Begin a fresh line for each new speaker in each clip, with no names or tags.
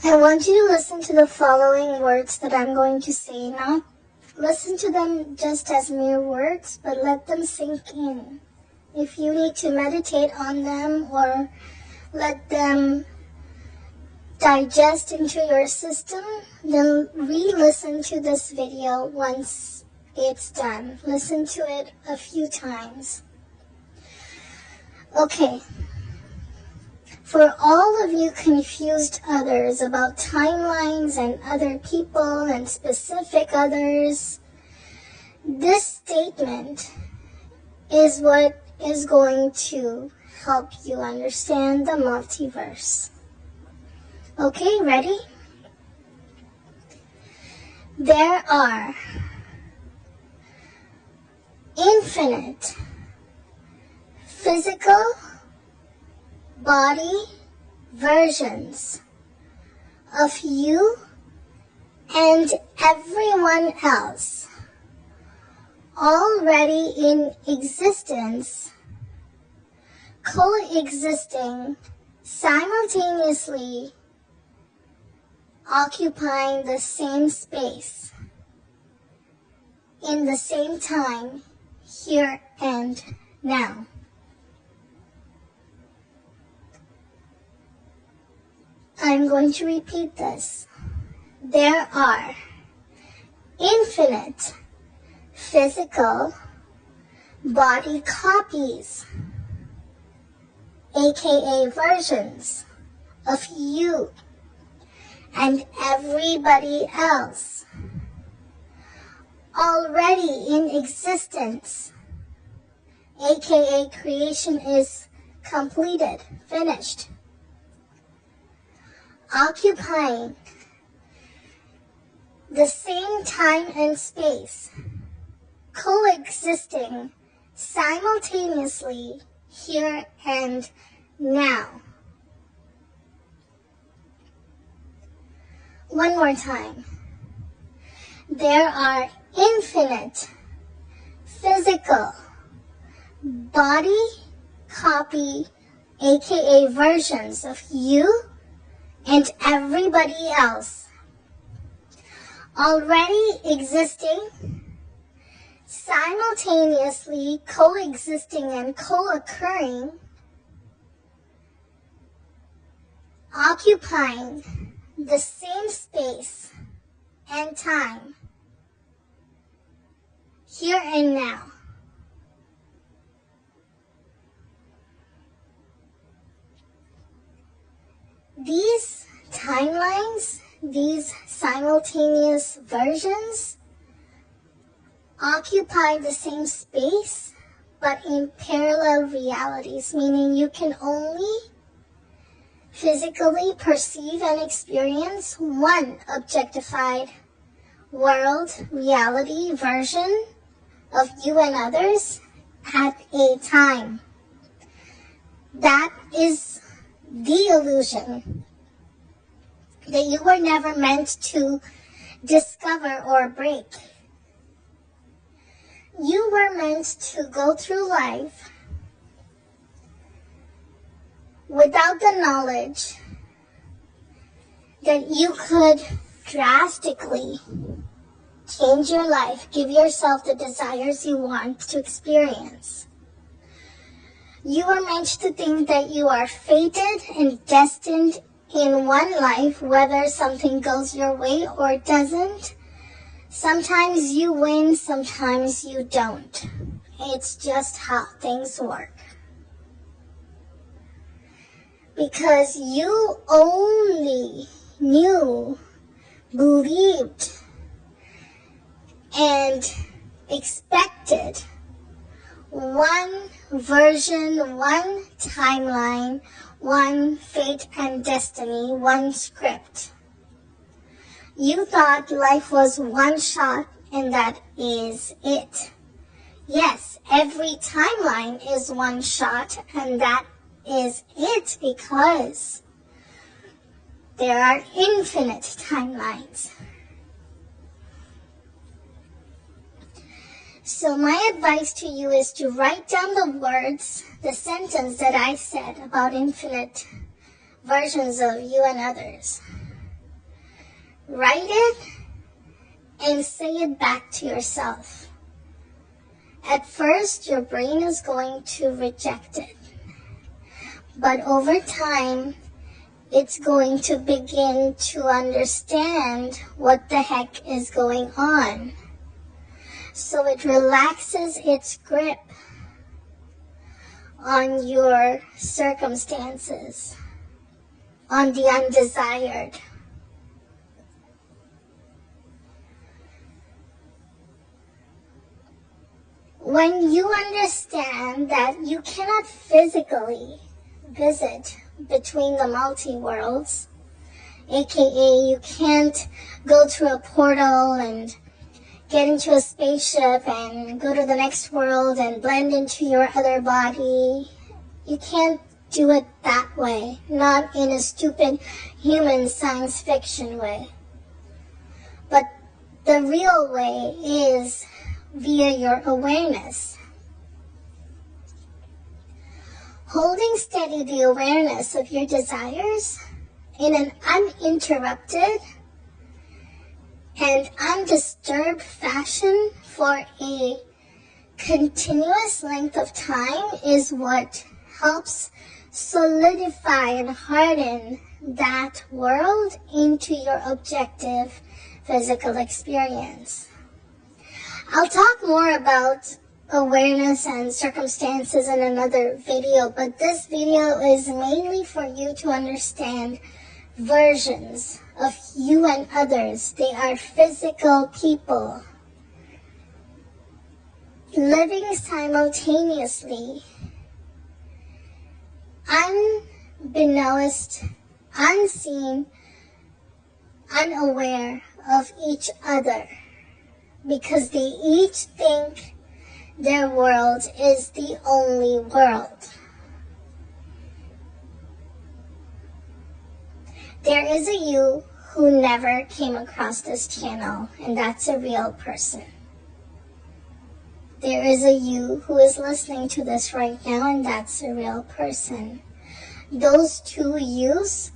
I want you to listen to the following words that I'm going to say. Not listen to them just as mere words, but let them sink in. If you need to meditate on them or let them digest into your system, then re-listen to this video once it's done. Listen to it a few times. Okay. For all of you confused others about timelines and other people and specific others, this statement is what is going to help you understand the multiverse. Okay, ready? There are infinite physical body versions of you and everyone else already in existence, coexisting, simultaneously occupying the same space, in the same time, here and now. I'm going to repeat this. There are infinite physical body copies, aka versions of you and everybody else already in existence, aka creation is completed, finished, occupying the same time and space, coexisting simultaneously here and now. One more time. There are infinite physical body copy, aka versions of you and everybody else already existing, simultaneously coexisting and co-occurring, occupying the same space and time, here and now. These timelines, these simultaneous versions, occupy the same space, but in parallel realities, meaning you can only physically perceive and experience one objectified world, reality, version of you and others at a time. That is the illusion that you were never meant to discover or break. You were meant to go through life without the knowledge that you could drastically change your life, give yourself the desires you want to experience. You were meant to think that you are fated and destined in one life, whether something goes your way or doesn't. Sometimes you win, sometimes you don't. It's just how things work. Because you only knew, believed, and expected one version, one timeline, one fate and destiny, one script. You thought life was one shot and that is it. Yes, every timeline is one shot and that is it because there are infinite timelines. So my advice to you is to write down the words, the sentence that I said about infinite versions of you and others. Write it and say it back to yourself. At first, your brain is going to reject it. But over time, it's going to begin to understand what the heck is going on. So it relaxes its grip on your circumstances, on the undesired. When you understand that you cannot physically visit between the multi-worlds, aka you can't go through a portal and get into a spaceship and go to the next world and blend into your other body. You can't do it that way, not in a stupid human science fiction way. But the real way is via your awareness. Holding steady the awareness of your desires in an uninterrupted and undisturbed fashion for a continuous length of time is what helps solidify and harden that world into your objective physical experience. I'll talk more about awareness and circumstances in another video, but this video is mainly for you to understand versions of you and others. They are physical people living simultaneously, unbeknownst, unseen, unaware of each other, because they each think their world is the only world. There is a you who never came across this channel, and that's a real person. There is a you who is listening to this right now, and that's a real person. Those two yous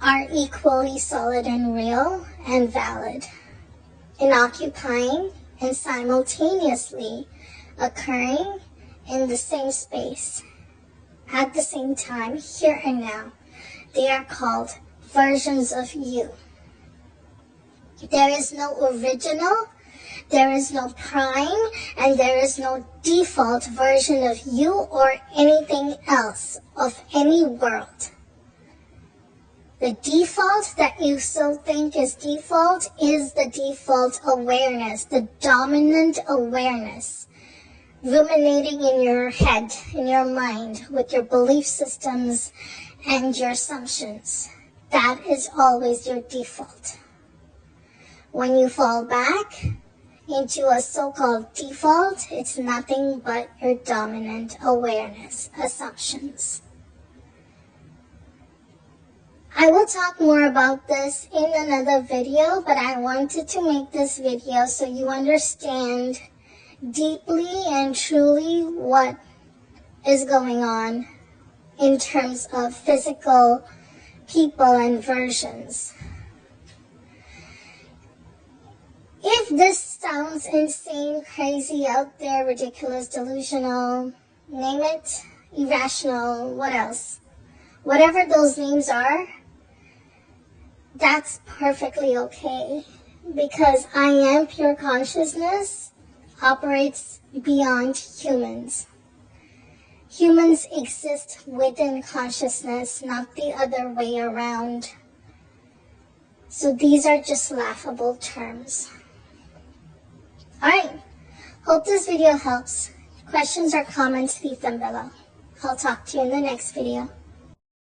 are equally solid and real and valid, and occupying and simultaneously occurring in the same space at the same time, here and now. They are called versions of you. There is no original, there is no prime, and there is no default version of you or anything else of any world. The default that you still think is default is the default awareness, the dominant awareness, ruminating in your head, in your mind, with your belief systems and your assumptions. That is always your default. When you fall back into a so-called default, it's nothing but your dominant awareness assumptions. I will talk more about this in another video, but I wanted to make this video so you understand deeply and truly what is going on in terms of physical people and versions. If this sounds insane, crazy, out there, ridiculous, delusional, name it, irrational, what else? Whatever those names are, that's perfectly okay, because I am pure consciousness, operates beyond humans. Humans exist within consciousness, not the other way around. So these are just laughable terms. Alright, hope this video helps. Questions or comments, leave them below. I'll talk to you in the next video.